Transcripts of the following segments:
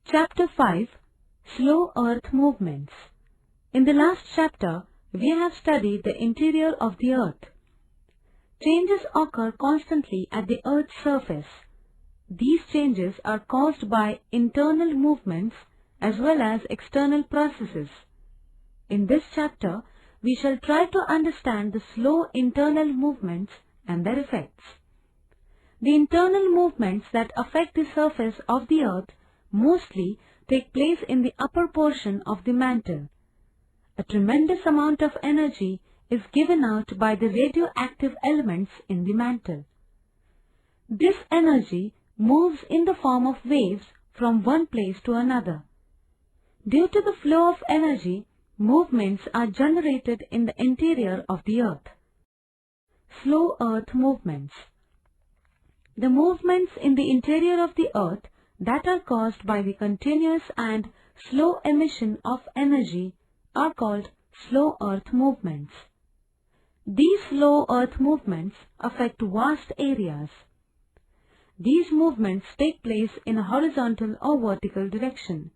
Chapter 5 Slow Earth Movements. In the last chapter, we have studied the interior of the Earth. Changes occur constantly at the Earth's surface. These changes are caused by internal movements as well as external processes. In this chapter, we shall try to understand the slow internal movements and their effects. The internal movements that affect the surface of the Earth mostly take place in the upper portion of the mantle. A tremendous amount of energy is given out by the radioactive elements in the mantle. This energy moves in the form of waves from one place to another. Due to the flow of energy, movements are generated in the interior of the Earth. Slow Earth movements. The movements in the interior of the Earth that are caused by the continuous and slow emission of energy are called slow Earth movements. These slow Earth movements affect vast areas. These movements take place in a horizontal or vertical direction.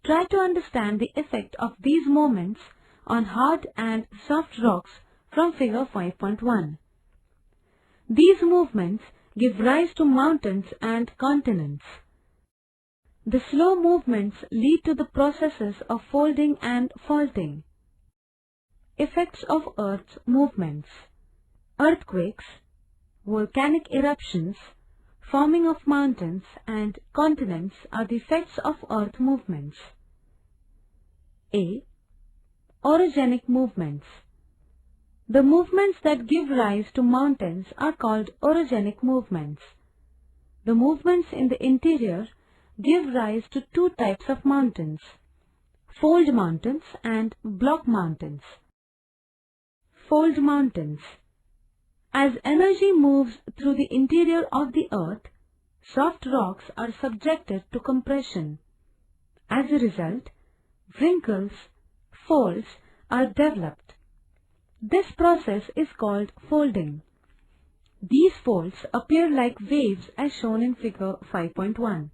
Try to understand the effect of these movements on hard and soft rocks from figure 5.1. These movements give rise to mountains and continents. The slow movements lead to the processes of folding and faulting. Effects of Earth's movements. Earthquakes, volcanic eruptions, forming of mountains and continents are the effects of Earth movements. A. Orogenic movements. The movements that give rise to mountains are called orogenic movements. The movements in the interior give rise to two types of mountains: fold mountains and block mountains. Fold mountains. As energy moves through the interior of the Earth, soft rocks are subjected to compression. As a result, wrinkles, folds are developed. This process is called folding. These folds appear like waves as shown in figure 5.1.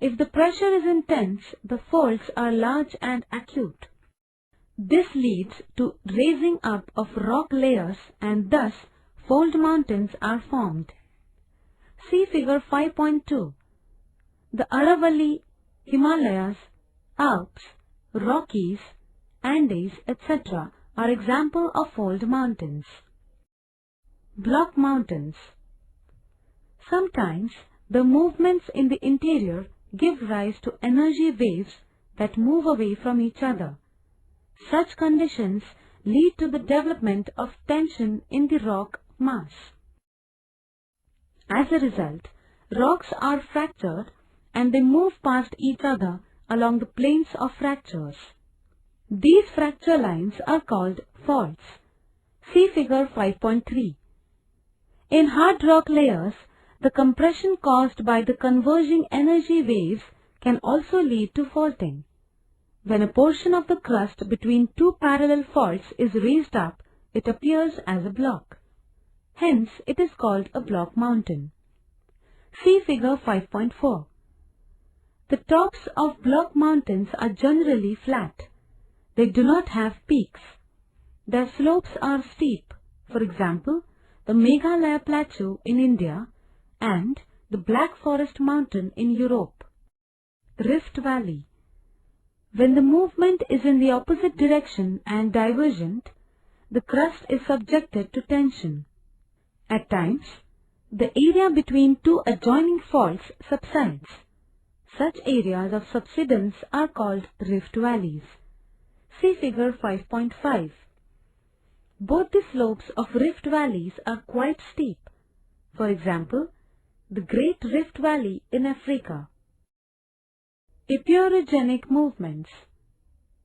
If the pressure is intense, the folds are large and acute. This leads to raising up of rock layers and thus fold mountains are formed. See figure 5.2. The Aravalli, Himalayas, Alps, Rockies, Andes, etc. are examples of fold mountains. Block mountains. Sometimes the movements in the interior give rise to energy waves that move away from each other. Such conditions lead to the development of tension in the rock mass. As a result, rocks are fractured and they move past each other along the planes of fractures. These fracture lines are called faults. See figure 5.3. In hard rock layers, the compression caused by the converging energy waves can also lead to faulting. When a portion of the crust between two parallel faults is raised up, it appears as a block. Hence, it is called a block mountain. See figure 5.4. The tops of block mountains are generally flat. They do not have peaks. Their slopes are steep. For example, the Meghalaya Plateau in India and the Black Forest Mountain in Europe. Rift Valley. When the movement is in the opposite direction and divergent, the crust is subjected to tension. At times, the area between two adjoining faults subsides. Such areas of subsidence are called rift valleys. See figure 5.5. Both the slopes of rift valleys are quite steep. For example, the Great Rift Valley in Africa. Epiorogenic movements.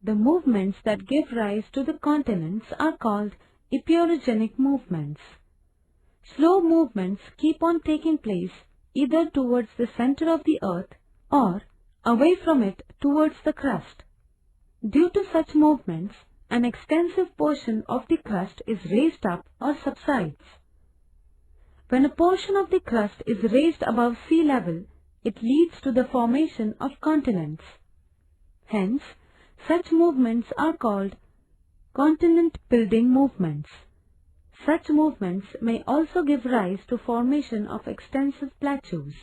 The movements that give rise to the continents are called epiorogenic movements. Slow movements keep on taking place either towards the center of the Earth or away from it towards the crust. Due to such movements, an extensive portion of the crust is raised up or subsides. When a portion of the crust is raised above sea level, it leads to the formation of continents. Hence, such movements are called continent-building movements. Such movements may also give rise to formation of extensive plateaus.